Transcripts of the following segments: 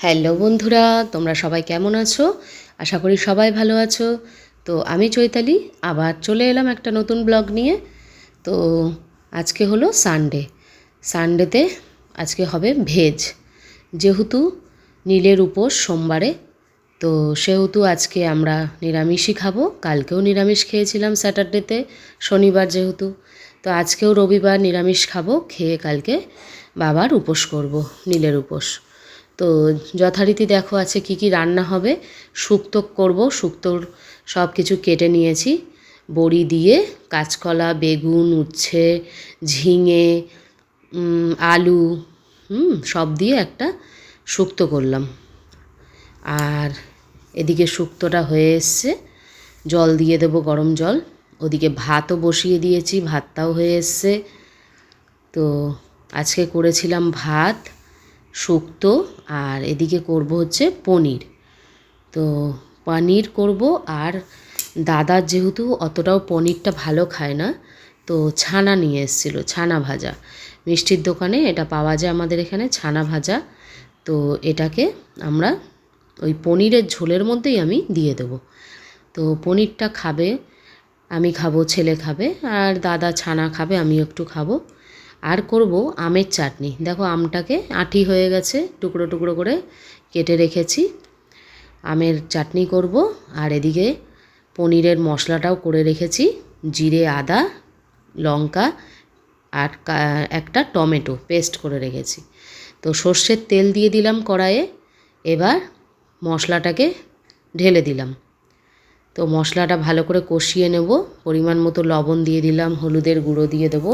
Hello বন্ধুরা, তোমরা সবাই কেমন আছো? আশা করি সবাই ভালো আছো। তো আমি চৈতালি আবার চলে এলাম একটা নতুন ব্লগ নিয়ে। তো আজকে হলো সানডেতে আজকে হবে ভেজ, যেহেতু নীলের উপোস সোমবারে। তো সেহেতু আজকে আমরা নিরামিষই খাবো। কালকেও নিরামিষ খেয়েছিলাম স্যাটারডেতে, শনিবার যেহেতু। তো আজকেও রবিবার নিরামিষ খাবো, খেয়ে কালকে বাবার উপোস করব, নীলের উপোস। তো যথারীতি দেখো আছে কি কি রান্না হবে। শুক্তো করব, শুক্তোর সব কিছু কেটে নিয়েছি, বড়ি দিয়ে, কাঁচকলা, বেগুন, উচ্ছে, ঝিঙে, আলু, সব দিয়ে একটা শুক্তো করলাম। আর এদিকে শুক্তোটা হয়ে এসছে, জল দিয়ে দেবো, গরম জল। ওদিকে ভাতও বসিয়ে দিয়েছি, ভাতটাও হয়ে এসছে। তো আজকে করেছিলাম ভাত, শুক্তো, আর এদিকে করব হচ্ছে পনির। তো পনির করব। আর দাদার যেহেতু অতটাও পনিরটা ভালো খায় না, তো ছানা নিয়ে এসেছিলো, ছানা ভাজা। মিষ্টির দোকানে এটা পাওয়া যায় আমাদের এখানে, ছানা ভাজা। তো এটাকে আমরা ওই পনিরের ঝোলের মধ্যেই আমি দিয়ে দেবো। তো পনিরটা খাবে, আমি খাবো, ছেলে খাবে, আর দাদা ছানা খাবে, আমিও একটু খাবো। আর করব আমের চাটনি। দেখো আমটাকে আঁটি হয়ে গেছে, টুকরো টুকরো করে কেটে রেখেছি। আমের চাটনি করব। আর এদিকে পনিরের মশলাটাও করে রেখেছি, জিরে, আদা, লঙ্কা, আর একটা টমেটো পেস্ট করে রেখেছি। তো সর্ষের তেল দিয়ে দিলাম কড়াইয়ে। এবার মশলাটাকে ঢেলে দিলাম। তো মশলাটা ভালো করে কষিয়ে নেব। পরিমাণ মতো লবণ দিয়ে দিলাম, হলুদের গুঁড়ো দিয়ে দেবো।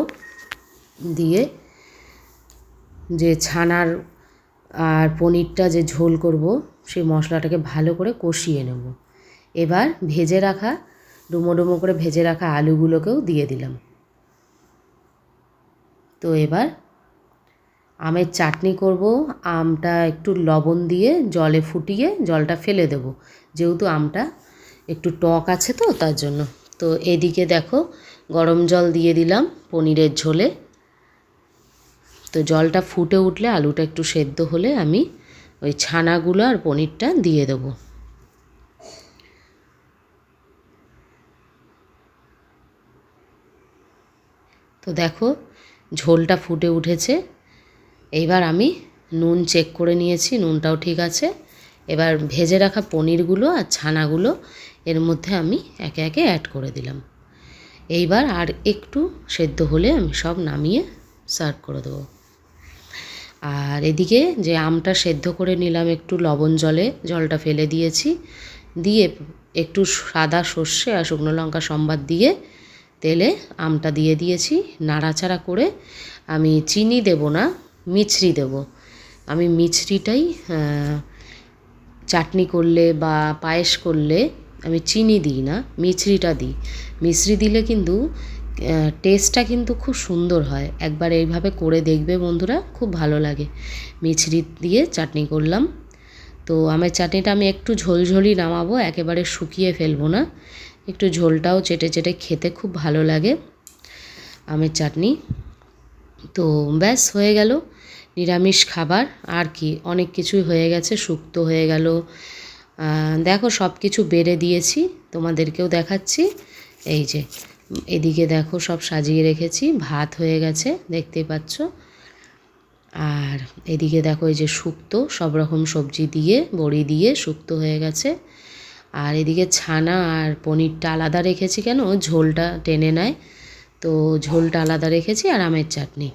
দিয়ে যে ছানার আর পনিরটা যে ঝোল করব, সেই মশলাটাকে ভালো করে কষিয়ে নেব। এবার ভেজে রাখা, ডুমো ডুমো করে ভেজে রাখা আলুগুলোকেও দিয়ে দিলাম। তো এবার আমের চাটনি করব। আমটা একটু লবণ দিয়ে জলে ফুটিয়ে জলটা ফেলে দেব, যেহেতু আমটা একটু টক আছে তো তার জন্য। তো এদিকে দেখো গরম জল দিয়ে দিলাম পনিরের ঝোলে। তো জলটা ফুটে উঠলে, আলুটা একটু সেদ্ধ হলে আমি ওই ছানাগুলো আর পনিরটা দিয়ে দেবো। তো দেখো ঝোলটা ফুটে উঠেছে। এইবার আমি নুন চেক করে নিয়েছি, নুনটাও ঠিক আছে। এবার ভেজে রাখা পনিরগুলো আর ছানাগুলো এর মধ্যে আমি একে একে অ্যাড করে দিলাম। এইবার আর একটু সেদ্ধ হলে আমি সব নামিয়ে সার্ভ করে দেবো। আর এদিকে যে আমটা সেদ্ধ করে নিলাম একটু লবণ জলে, জলটা ফেলে দিয়েছি, দিয়ে একটু সাদা সর্ষে আর শুকনো লঙ্কা সম্বাদ দিয়ে তেলে আমটা দিয়ে দিয়েছি। নাড়াচাড়া করে, আমি চিনি দেব না, মিছরি দেব। আমি মিছরিটাই চাটনি করলে বা পায়েস করলে আমি চিনি দিই না, মিছরিটা দিই। মিছরি দিলে কিন্তু টেস্টটা কিন্তু খুব সুন্দর হয়। একবার এইভাবে করে দেখবে বন্ধুরা, খুব ভালো লাগে। মিছরি দিয়ে চাটনি করলাম। তো আমের চাটনিটা আমি একটু ঝোলঝোলই নামাবো, একেবারে শুকিয়ে ফেলবো না। একটু ঝোলটাও চেটে চেটে খেতে খুব ভালো লাগে আমের চাটনি। তো ব্যাস হয়ে গেল নিরামিষ খাবার। আর কি, অনেক কিছুই হয়ে গেছে, শুক্তো হয়ে গেল। দেখো সব কিছু বেড়ে দিয়েছি, তোমাদেরকেও দেখাচ্ছি। এই যে এদিকে দেখো সব সাজিয়ে রেখেছি, ভাত হয়ে গেছে দেখতেই পাচ্ছ। আর এদিকে দেখো এই যে শুক্তো, সব রকম সবজি দিয়ে, বড়ি দিয়ে শুক্তো হয়ে গেছে। আর এদিকে ছানা আর পনিরটা আলাদা রেখেছি, কেন ঝোলটা টেনে নেয়, তো ঝোলটা আলাদা রেখেছি। আর আমের চাটনি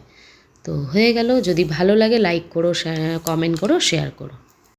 তো হয়ে গেল। যদি ভালো লাগে লাইক করো, কমেন্ট করো, শেয়ার করো।